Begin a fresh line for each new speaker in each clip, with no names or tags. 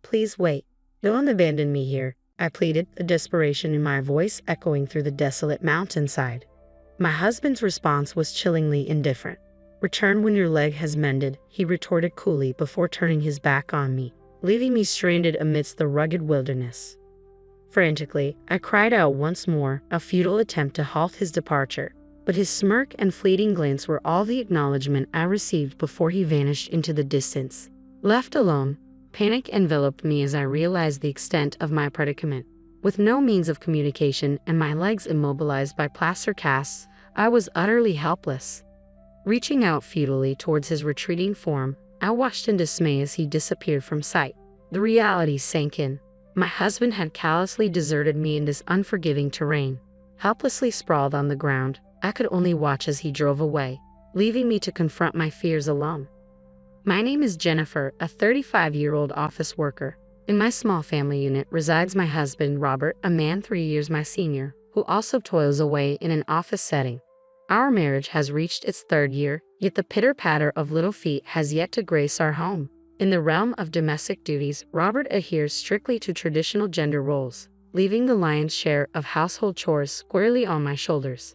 Please wait. Don't abandon me here, I pleaded, the desperation in my voice echoing through the desolate mountainside. My husband's response was chillingly indifferent. Return when your leg has mended, he retorted coolly before turning his back on me, leaving me stranded amidst the rugged wilderness. Frantically, I cried out once more, a futile attempt to halt his departure, but his smirk and fleeting glance were all the acknowledgement I received before he vanished into the distance. Left alone, panic enveloped me as I realized the extent of my predicament. With no means of communication and my legs immobilized by plaster casts, I was utterly helpless. Reaching out futilely towards his retreating form, I watched in dismay as he disappeared from sight. The reality sank in. My husband had callously deserted me in this unforgiving terrain. Helplessly sprawled on the ground, I could only watch as he drove away, leaving me to confront my fears alone. My name is Jennifer, a 35-year-old office worker. In my small family unit resides my husband, Robert, a man 3 years my senior, who also toils away in an office setting. Our marriage has reached its 3rd year, yet the pitter-patter of little feet has yet to grace our home. In the realm of domestic duties, Robert adheres strictly to traditional gender roles, leaving the lion's share of household chores squarely on my shoulders.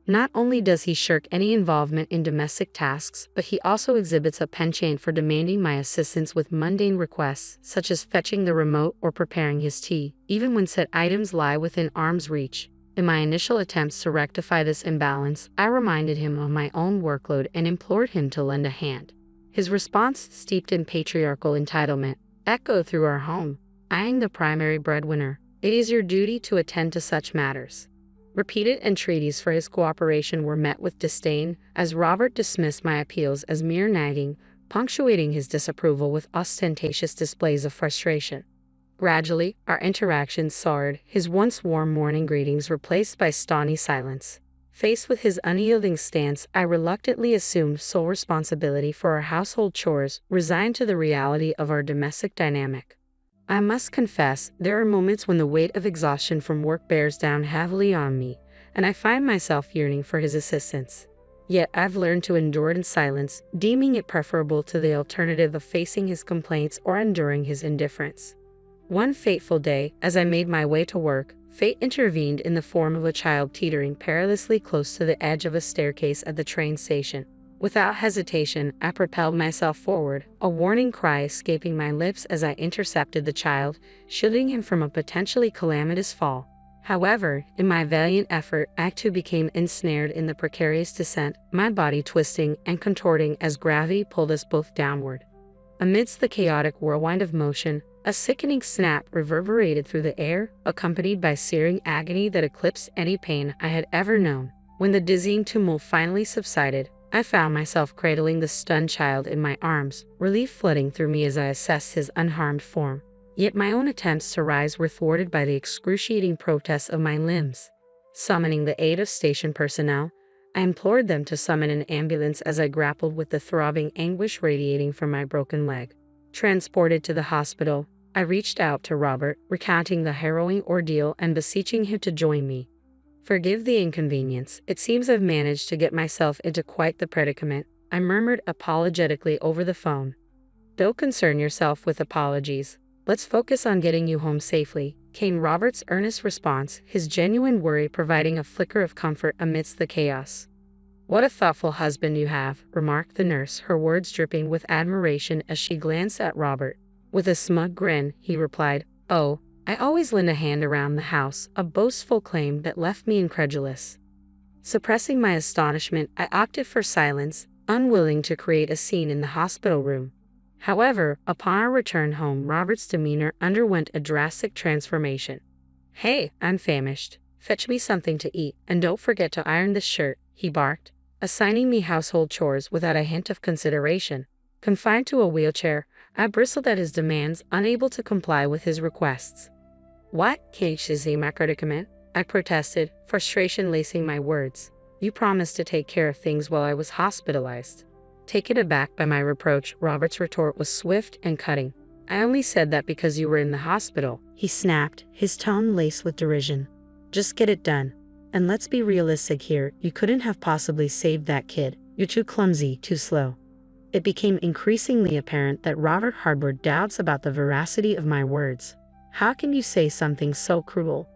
Not only does he shirk any involvement in domestic tasks, but he also exhibits a penchant for demanding my assistance with mundane requests, such as fetching the remote or preparing his tea, even when said items lie within arm's reach. In my initial attempts to rectify this imbalance, I reminded him of my own workload and implored him to lend a hand. His response, steeped in patriarchal entitlement, echoed through our home. I am the primary breadwinner. It is your duty to attend to such matters. Repeated entreaties for his cooperation were met with disdain, as Robert dismissed my appeals as mere nagging, punctuating his disapproval with ostentatious displays of frustration. Gradually, our interactions soured, his once warm morning greetings replaced by stony silence. Faced with his unyielding stance, I reluctantly assumed sole responsibility for our household chores, resigned to the reality of our domestic dynamic. I must confess, there are moments when the weight of exhaustion from work bears down heavily on me, and I find myself yearning for his assistance. Yet I've learned to endure it in silence, deeming it preferable to the alternative of facing his complaints or enduring his indifference. One fateful day, as I made my way to work, fate intervened in the form of a child teetering perilously close to the edge of a staircase at the train station. Without hesitation, I propelled myself forward, a warning cry escaping my lips as I intercepted the child, shielding him from a potentially calamitous fall. However, in my valiant effort, I too became ensnared in the precarious descent, my body twisting and contorting as gravity pulled us both downward. Amidst the chaotic whirlwind of motion, a sickening snap reverberated through the air, accompanied by searing agony that eclipsed any pain I had ever known. When the dizzying tumult finally subsided, I found myself cradling the stunned child in my arms, relief flooding through me as I assessed his unharmed form. Yet my own attempts to rise were thwarted by the excruciating protests of my limbs. Summoning the aid of station personnel, I implored them to summon an ambulance as I grappled with the throbbing anguish radiating from my broken leg. Transported to the hospital, I reached out to Robert, recounting the harrowing ordeal and beseeching him to join me. "Forgive the inconvenience. It seems I've managed to get myself into quite the predicament," I murmured apologetically over the phone. "Don't concern yourself with apologies. Let's focus on getting you home safely," came Robert's earnest response, his genuine worry providing a flicker of comfort amidst the chaos. "What a thoughtful husband you have," remarked the nurse, her words dripping with admiration as she glanced at Robert. With a smug grin, he replied, "Oh, I always lend a hand around the house," a boastful claim that left me incredulous. Suppressing my astonishment, I opted for silence, unwilling to create a scene in the hospital room. However, upon our return home, Robert's demeanor underwent a drastic transformation. "Hey, I'm famished. Fetch me something to eat, and don't forget to iron this shirt," he barked, assigning me household chores without a hint of consideration. Confined to a wheelchair, I bristled at his demands, unable to comply with his requests. "What? Can't you see my predicament?" I protested, frustration lacing my words. "You promised to take care of things while I was hospitalized." Taken aback by my reproach, Robert's retort was swift and cutting. "I only said that because you were in the hospital," he snapped, his tone laced with derision. "Just get it done. And let's be realistic here, you couldn't have possibly saved that kid. You're too clumsy, too slow." It became increasingly apparent that Robert harbored doubts about the veracity of my words. "How can you say something so cruel?"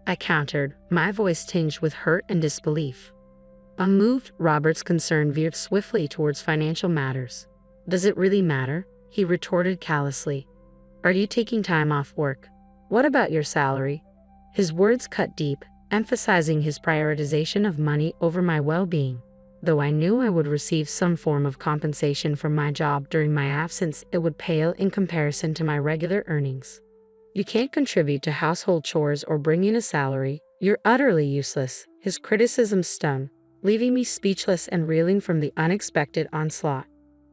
I countered, my voice tinged with hurt and disbelief. Unmoved, Robert's concern veered swiftly towards financial matters. "Does it really matter?" he retorted callously. "Are you taking time off work? What about your salary?" His words cut deep, emphasizing his prioritization of money over my well-being. Though I knew I would receive some form of compensation from my job during my absence, it would pale in comparison to my regular earnings. "You can't contribute to household chores or bring in a salary. You're utterly useless," his criticism stung, leaving me speechless and reeling from the unexpected onslaught.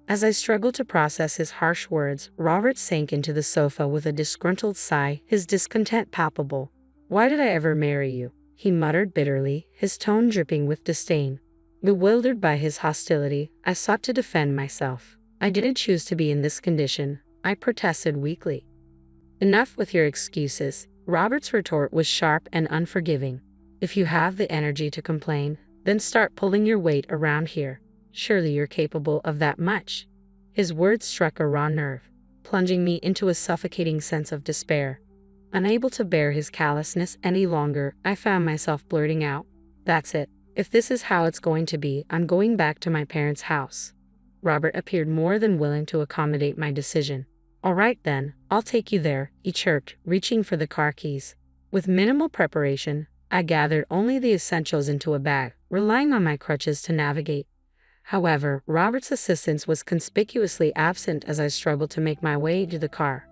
As I struggled to process his harsh words, Robert sank into the sofa with a disgruntled sigh, his discontent palpable. "Why did I ever marry you?" he muttered bitterly, his tone dripping with disdain. Bewildered by his hostility, I sought to defend myself. "I didn't choose to be in this condition," I protested weakly. "Enough with your excuses." Robert's retort was sharp and unforgiving. "If you have the energy to complain, then start pulling your weight around here. Surely you're capable of that much." His words struck a raw nerve, plunging me into a suffocating sense of despair. Unable to bear his callousness any longer, I found myself blurting out, "That's it. If this is how it's going to be, I'm going back to my parents' house." Robert appeared more than willing to accommodate my decision. "All right then, I'll take you there," he chirped, reaching for the car keys. With minimal preparation, I gathered only the essentials into a bag, relying on my crutches to navigate. However, Robert's assistance was conspicuously absent as I struggled to make my way to the car.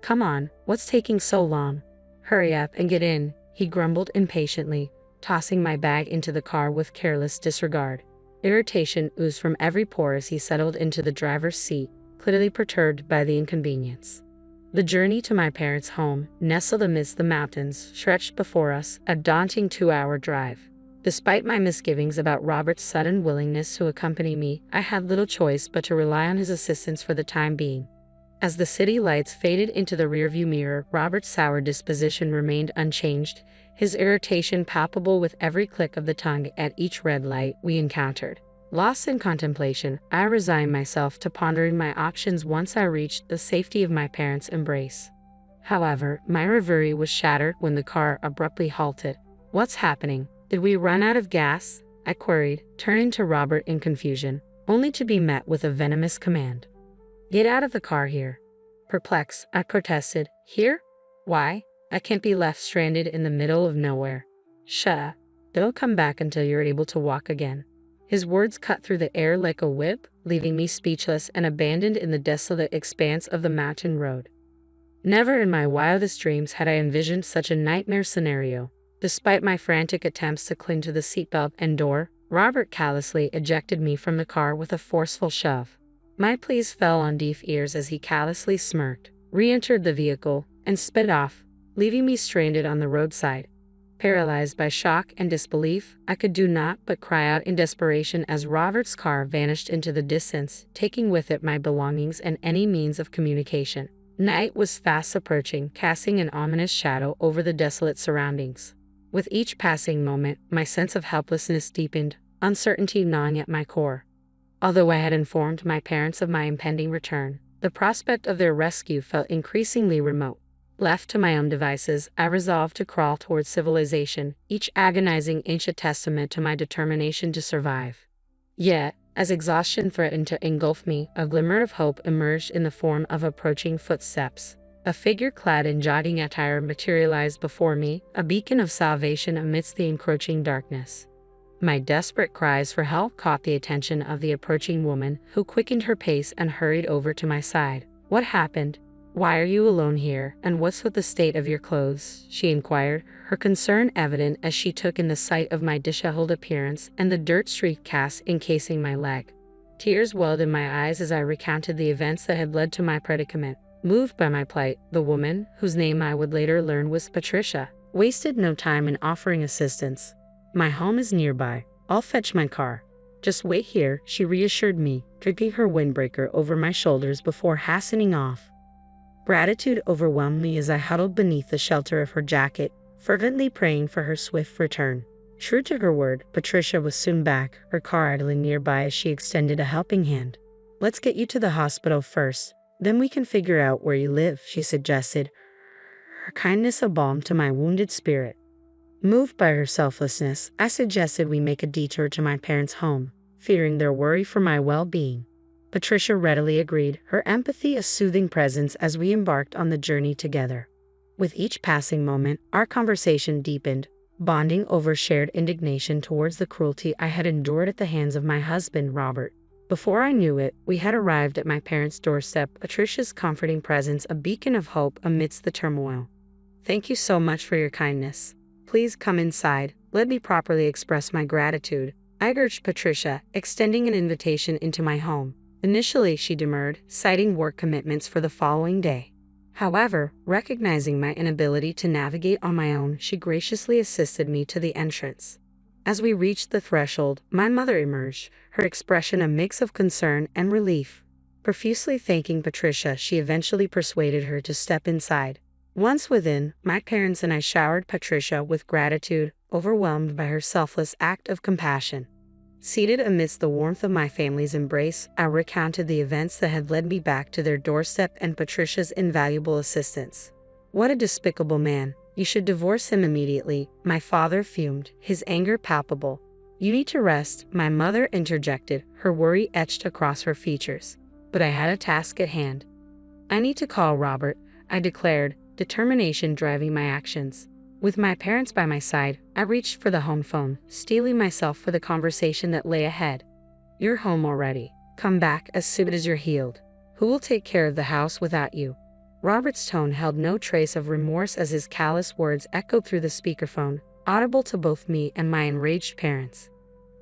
"Come on, what's taking so long? Hurry up and get in," he grumbled impatiently, tossing my bag into the car with careless disregard. Irritation oozed from every pore as he settled into the driver's seat, clearly perturbed by the inconvenience. The journey to my parents' home, nestled amidst the mountains, stretched before us, a daunting 2-hour drive. Despite my misgivings about Robert's sudden willingness to accompany me, I had little choice but to rely on his assistance for the time being. As the city lights faded into the rearview mirror, Robert's sour disposition remained unchanged, his irritation palpable with every click of the tongue at each red light we encountered. Lost in contemplation, I resigned myself to pondering my options once I reached the safety of my parents' embrace. However, my reverie was shattered when the car abruptly halted. "What's happening? Did we run out of gas?" I queried, turning to Robert in confusion, only to be met with a venomous command. "Get out of the car here." Perplexed, I protested. "Here? Why? I can't be left stranded in the middle of nowhere." "Shut up. Don't come back until you're able to walk again." His words cut through the air like a whip, leaving me speechless and abandoned in the desolate expanse of the mountain road. Never in my wildest dreams had I envisioned such a nightmare scenario. Despite my frantic attempts to cling to the seatbelt and door, Robert callously ejected me from the car with a forceful shove. My pleas fell on deaf ears as he callously smirked, re-entered the vehicle, and sped off, leaving me stranded on the roadside. Paralyzed by shock and disbelief, I could do naught but cry out in desperation as Robert's car vanished into the distance, taking with it my belongings and any means of communication. Night was fast approaching, casting an ominous shadow over the desolate surroundings. With each passing moment, my sense of helplessness deepened, uncertainty gnawing at my core. Although I had informed my parents of my impending return, the prospect of their rescue felt increasingly remote. Left to my own devices, I resolved to crawl towards civilization, each agonizing inch a testament to my determination to survive. Yet, as exhaustion threatened to engulf me, a glimmer of hope emerged in the form of approaching footsteps. A figure clad in jogging attire materialized before me, a beacon of salvation amidst the encroaching darkness. My desperate cries for help caught the attention of the approaching woman, who quickened her pace and hurried over to my side. "What happened? Why are you alone here, and what's with the state of your clothes?" she inquired, her concern evident as she took in the sight of my disheveled appearance and the dirt-streaked cast encasing my leg. Tears welled in my eyes as I recounted the events that had led to my predicament. Moved by my plight, the woman, whose name I would later learn was Patricia, wasted no time in offering assistance. "My home is nearby. I'll fetch my car. Just wait here," she reassured me, draping her windbreaker over my shoulders before hastening off. Gratitude overwhelmed me as I huddled beneath the shelter of her jacket, fervently praying for her swift return. True to her word, Patricia was soon back, her car idling nearby as she extended a helping hand. Let's get you to the hospital first. Then we can figure out where you live, she suggested, her kindness a balm to my wounded spirit. Moved by her selflessness, I suggested we make a detour to my parents' home, fearing their worry for my well-being. Patricia readily agreed, her empathy a soothing presence as we embarked on the journey together. With each passing moment, our conversation deepened, bonding over shared indignation towards the cruelty I had endured at the hands of my husband, Robert. Before I knew it, we had arrived at my parents' doorstep, Patricia's comforting presence a beacon of hope amidst the turmoil. Thank you so much for your kindness. Please come inside. Let me properly express my gratitude, I urged Patricia, extending an invitation into my home. Initially, she demurred, citing work commitments for the following day. However, recognizing my inability to navigate on my own, she graciously assisted me to the entrance. As we reached the threshold, my mother emerged, her expression a mix of concern and relief. Profusely thanking Patricia, she eventually persuaded her to step inside. Once within, my parents and I showered Patricia with gratitude, overwhelmed by her selfless act of compassion. Seated amidst the warmth of my family's embrace, I recounted the events that had led me back to their doorstep and Patricia's invaluable assistance. What a despicable man. You should divorce him immediately, my father fumed, his anger palpable. You need to rest, my mother interjected, her worry etched across her features. But I had a task at hand. I need to call Robert, I declared, determination driving my actions. With my parents by my side, I reached for the home phone, steeling myself for the conversation that lay ahead. You're home already. Come back as soon as you're healed. Who will take care of the house without you? Robert's tone held no trace of remorse as his callous words echoed through the speakerphone, audible to both me and my enraged parents.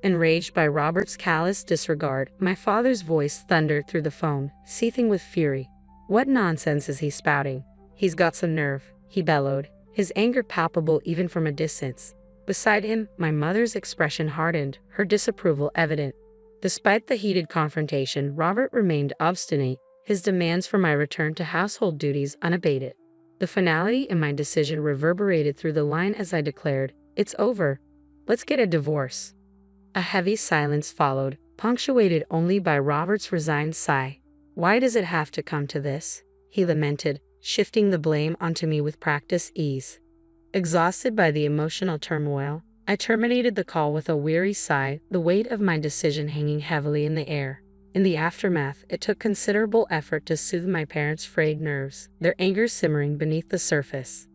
Enraged by Robert's callous disregard, my father's voice thundered through the phone, seething with fury. What nonsense is he spouting? He's got some nerve, he bellowed, his anger palpable even from a distance. Beside him, my mother's expression hardened, her disapproval evident. Despite the heated confrontation, Robert remained obstinate, his demands for my return to household duties unabated. The finality in my decision reverberated through the line as I declared, "It's over. Let's get a divorce." A heavy silence followed, punctuated only by Robert's resigned sigh. "Why does it have to come to this?" he lamented, shifting the blame onto me with practiced ease. Exhausted by the emotional turmoil, I terminated the call with a weary sigh, the weight of my decision hanging heavily in the air. In the aftermath, it took considerable effort to soothe my parents' frayed nerves, their anger simmering beneath the surface.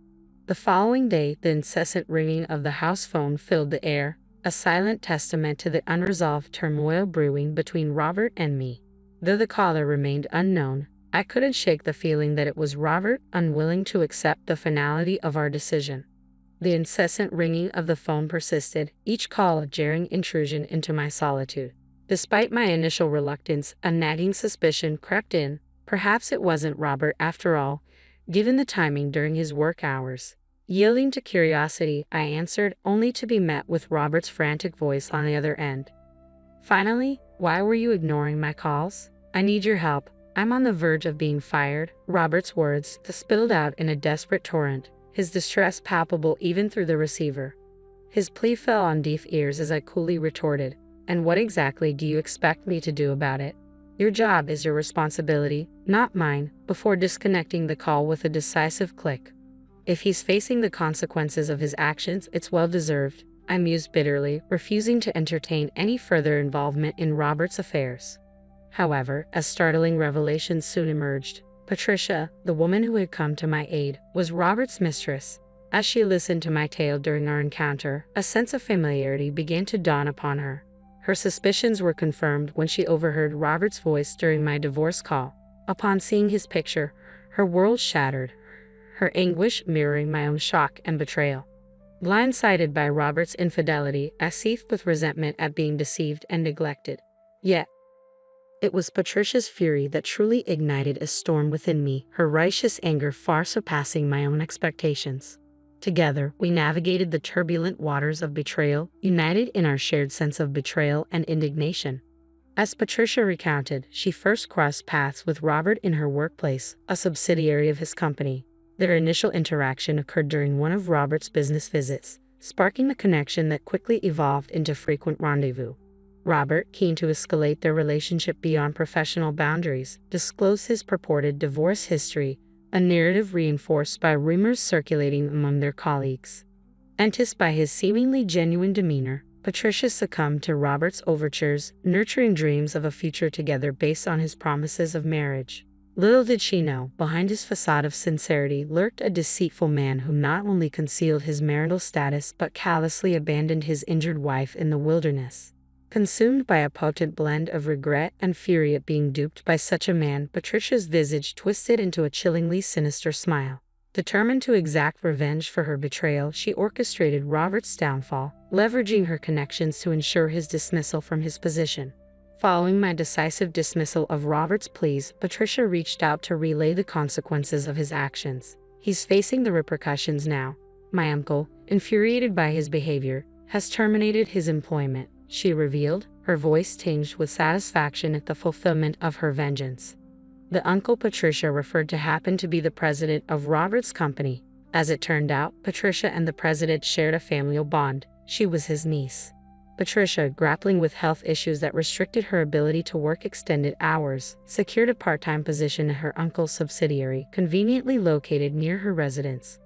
The following day, the incessant ringing of the house phone filled the air, a silent testament to the unresolved turmoil brewing between Robert and me. Though the caller remained unknown, I couldn't shake the feeling that it was Robert, unwilling to accept the finality of our decision. The incessant ringing of the phone persisted, each call a jarring intrusion into my solitude. Despite my initial reluctance, a nagging suspicion crept in. Perhaps it wasn't Robert after all, given the timing during his work hours. Yielding to curiosity, I answered, only to be met with Robert's frantic voice on the other end. "Finally, why were you ignoring my calls? I need your help. I'm on the verge of being fired." Robert's words spilled out in a desperate torrent, his distress palpable even through the receiver. His plea fell on deaf ears as I coolly retorted, "And what exactly do you expect me to do about it? Your job is your responsibility, not mine," before disconnecting the call with a decisive click. "If he's facing the consequences of his actions, it's well-deserved," I mused bitterly, refusing to entertain any further involvement in Robert's affairs. However, a startling revelation soon emerged. Patricia, the woman who had come to my aid, was Robert's mistress. As she listened to my tale during our encounter, a sense of familiarity began to dawn upon her. Her suspicions were confirmed when she overheard Robert's voice during my divorce call. Upon seeing his picture, her world shattered, her anguish mirroring my own shock and betrayal. Blindsided by Robert's infidelity, I seethed with resentment at being deceived and neglected. Yet, it was Patricia's fury that truly ignited a storm within me, her righteous anger far surpassing my own expectations. Together, we navigated the turbulent waters of betrayal, united in our shared sense of betrayal and indignation. As Patricia recounted, she first crossed paths with Robert in her workplace, a subsidiary of his company. Their initial interaction occurred during one of Robert's business visits, sparking a connection that quickly evolved into frequent rendezvous. Robert, keen to escalate their relationship beyond professional boundaries, disclosed his purported divorce history, a narrative reinforced by rumors circulating among their colleagues. Enticed by his seemingly genuine demeanor, Patricia succumbed to Robert's overtures, nurturing dreams of a future together based on his promises of marriage. Little did she know, behind his facade of sincerity lurked a deceitful man who not only concealed his marital status but callously abandoned his injured wife in the wilderness. Consumed by a potent blend of regret and fury at being duped by such a man, Patricia's visage twisted into a chillingly sinister smile. Determined to exact revenge for her betrayal, she orchestrated Robert's downfall, leveraging her connections to ensure his dismissal from his position. Following my decisive dismissal of Robert's pleas, Patricia reached out to relay the consequences of his actions. He's facing the repercussions now. My uncle, infuriated by his behavior, has terminated his employment, she revealed, her voice tinged with satisfaction at the fulfillment of her vengeance. The uncle Patricia referred to happened to be the president of Robert's company. As it turned out, Patricia and the president shared a familial bond. She was his niece. Patricia, grappling with health issues that restricted her ability to work extended hours, secured a part-time position at her uncle's subsidiary, conveniently located near her residence.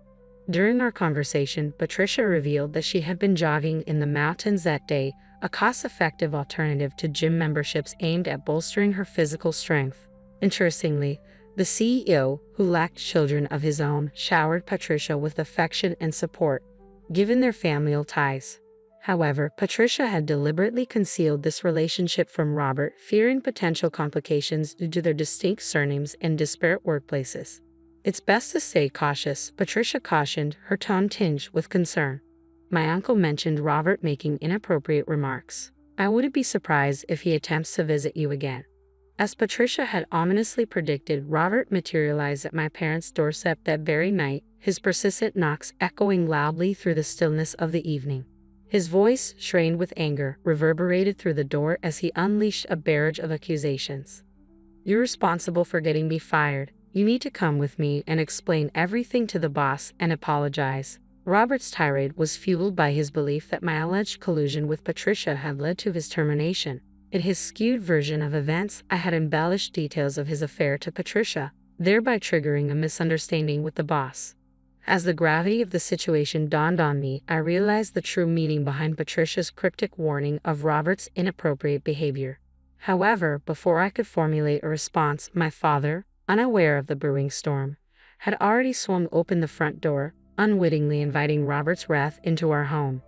During our conversation, Patricia revealed that she had been jogging in the mountains that day, a cost-effective alternative to gym memberships aimed at bolstering her physical strength. Interestingly, the CEO, who lacked children of his own, showered Patricia with affection and support, given their familial ties. However, Patricia had deliberately concealed this relationship from Robert, fearing potential complications due to their distinct surnames and disparate workplaces. It's best to stay cautious, Patricia cautioned, her tone tinged with concern. My uncle mentioned Robert making inappropriate remarks. I wouldn't be surprised if he attempts to visit you again. As Patricia had ominously predicted, Robert materialized at my parents' doorstep that very night, his persistent knocks echoing loudly through the stillness of the evening. His voice, strained with anger, reverberated through the door as he unleashed a barrage of accusations. "You're responsible for getting me fired. You need to come with me and explain everything to the boss and apologize." Robert's tirade was fueled by his belief that my alleged collusion with Patricia had led to his termination. In his skewed version of events, I had embellished details of his affair to Patricia, thereby triggering a misunderstanding with the boss. As the gravity of the situation dawned on me, I realized the true meaning behind Patricia's cryptic warning of Robert's inappropriate behavior. However, before I could formulate a response, my father, unaware of the brewing storm, had already swung open the front door, unwittingly inviting Robert's wrath into our home.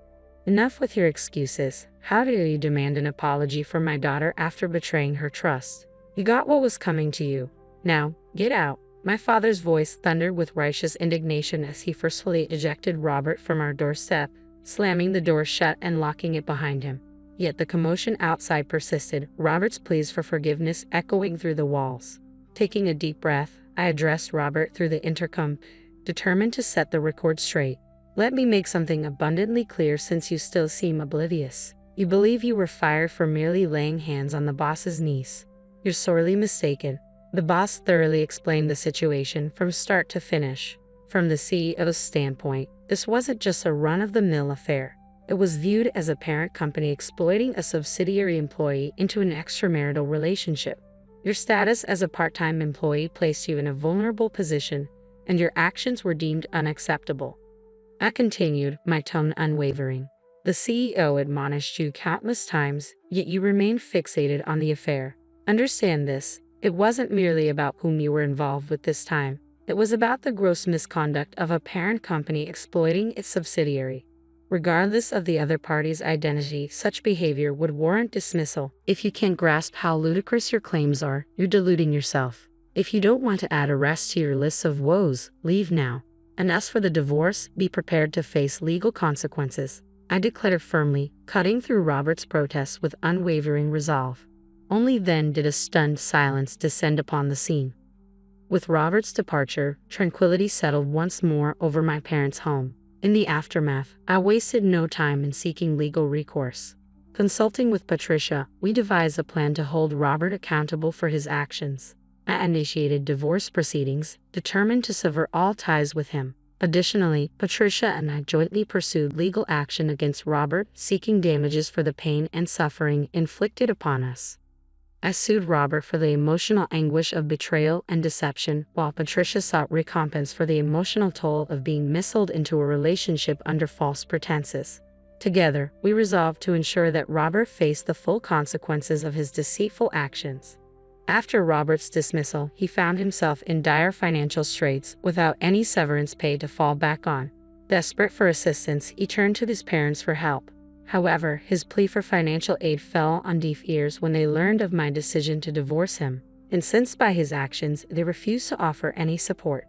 "Enough with your excuses. How dare you demand an apology from my daughter after betraying her trust? You got what was coming to you. Now, get out." My father's voice thundered with righteous indignation as he forcefully ejected Robert from our doorstep, slamming the door shut and locking it behind him. Yet the commotion outside persisted, Robert's pleas for forgiveness echoing through the walls. Taking a deep breath, I addressed Robert through the intercom, determined to set the record straight. "Let me make something abundantly clear since you still seem oblivious. You believe you were fired for merely laying hands on the boss's niece. You're sorely mistaken." The boss thoroughly explained the situation from start to finish. From the CEO's standpoint, this wasn't just a run-of-the-mill affair. It was viewed as a parent company exploiting a subsidiary employee into an extramarital relationship. Your status as a part-time employee placed you in a vulnerable position, and your actions were deemed unacceptable. I continued, my tone unwavering. The CEO admonished you countless times, yet you remained fixated on the affair. Understand this. It wasn't merely about whom you were involved with this time. It was about the gross misconduct of a parent company exploiting its subsidiary. Regardless of the other party's identity, such behavior would warrant dismissal. If you can't grasp how ludicrous your claims are, you're deluding yourself. If you don't want to add arrest to your list of woes, leave now. And as for the divorce, be prepared to face legal consequences, I declared firmly, cutting through Robert's protests with unwavering resolve. Only then did a stunned silence descend upon the scene. With Robert's departure, tranquility settled once more over my parents' home. In the aftermath, I wasted no time in seeking legal recourse. Consulting with Patricia, we devised a plan to hold Robert accountable for his actions. I initiated divorce proceedings, determined to sever all ties with him. Additionally, Patricia and I jointly pursued legal action against Robert, seeking damages for the pain and suffering inflicted upon us. I sued Robert for the emotional anguish of betrayal and deception, while Patricia sought recompense for the emotional toll of being misled into a relationship under false pretenses. Together, we resolved to ensure that Robert faced the full consequences of his deceitful actions. After Robert's dismissal, he found himself in dire financial straits without any severance pay to fall back on. Desperate for assistance, he turned to his parents for help. However, his plea for financial aid fell on deaf ears when they learned of my decision to divorce him. Incensed by his actions, they refused to offer any support.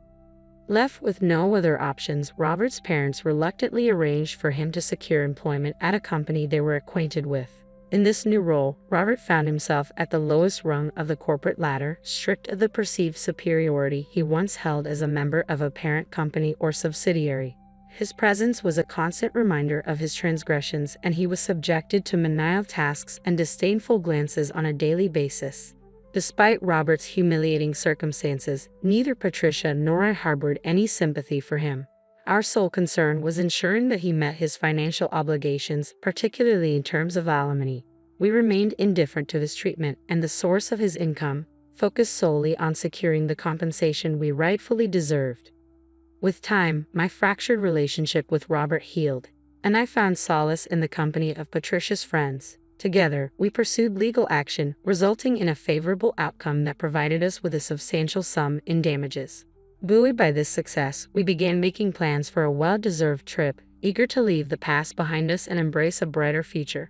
Left with no other options, Robert's parents reluctantly arranged for him to secure employment at a company they were acquainted with. In this new role, Robert found himself at the lowest rung of the corporate ladder, stripped of the perceived superiority he once held as a member of a parent company or subsidiary. His presence was a constant reminder of his transgressions, and he was subjected to menial tasks and disdainful glances on a daily basis. Despite Robert's humiliating circumstances, neither Patricia nor I harbored any sympathy for him. Our sole concern was ensuring that he met his financial obligations, particularly in terms of alimony. We remained indifferent to his treatment and the source of his income, focused solely on securing the compensation we rightfully deserved. With time, my fractured relationship with Robert healed, and I found solace in the company of Patricia's friends. Together, we pursued legal action, resulting in a favorable outcome that provided us with a substantial sum in damages. Buoyed by this success, we began making plans for a well-deserved trip, eager to leave the past behind us and embrace a brighter future.